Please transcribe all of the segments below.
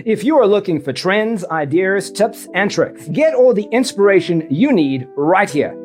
If you are looking for trends, ideas, tips, and tricks, get all the inspiration you need right here.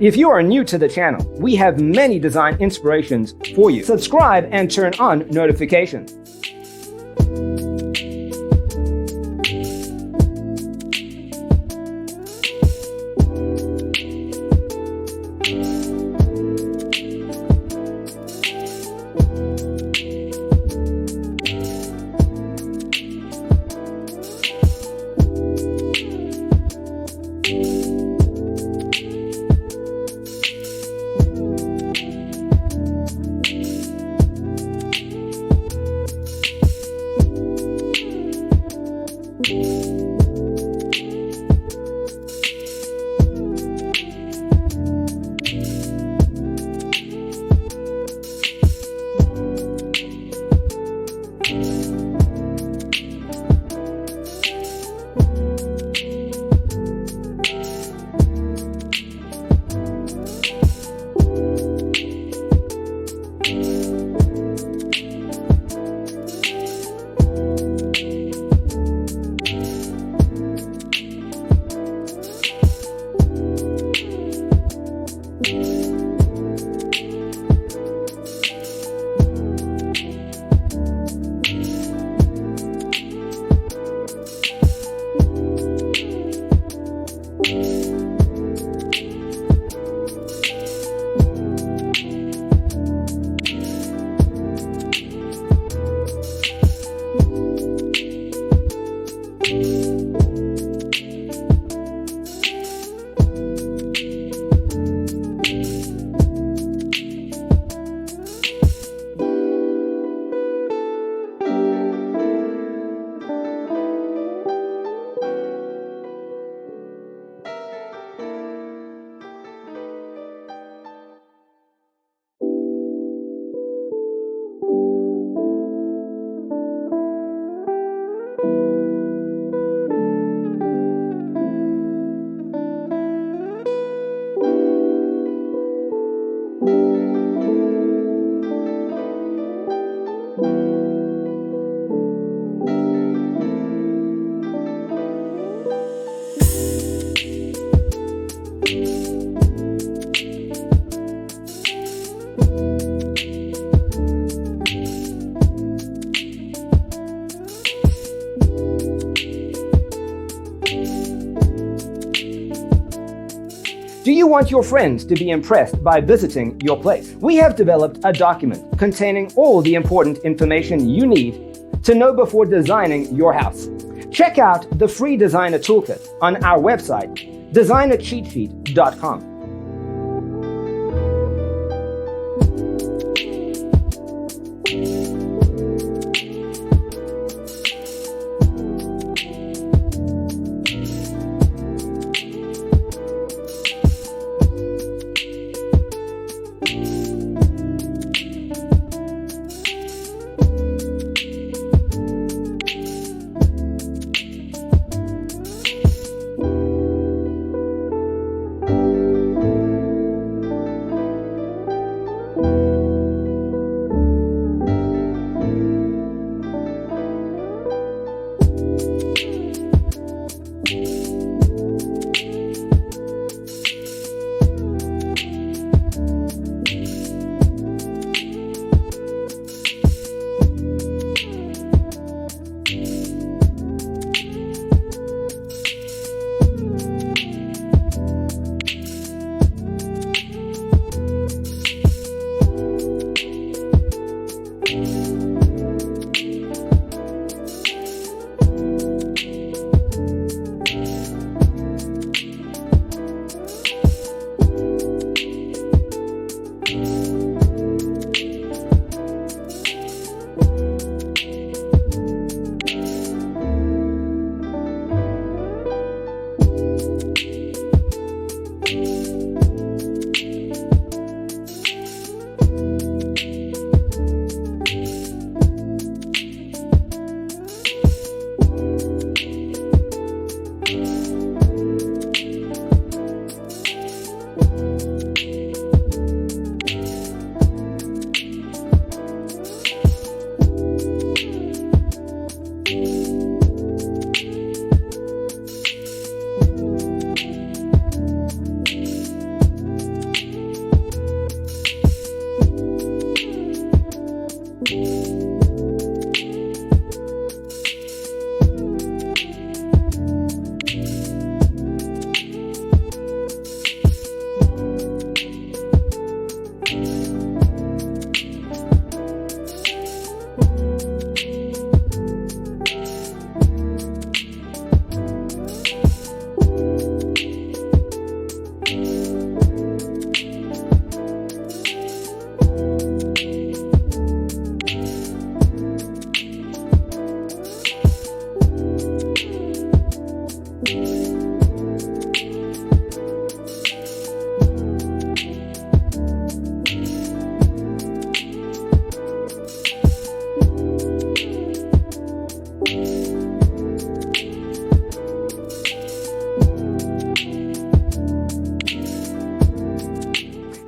If you are new to the channel, we have many design inspirations for you. Subscribe and turn on notifications. Do you want your friends to be impressed by visiting your place? We have developed a document containing all the important information you need to know before designing your house. Check out the free designer toolkit on our website, designercheatsheet.com.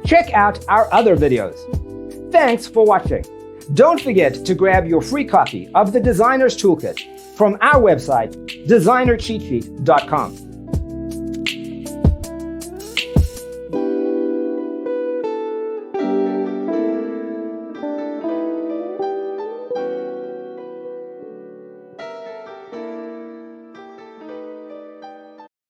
Check out our other videos. Thanks for watching. Don't forget to grab your free copy of the Designer's Toolkit from our website, designercheatsheet.com.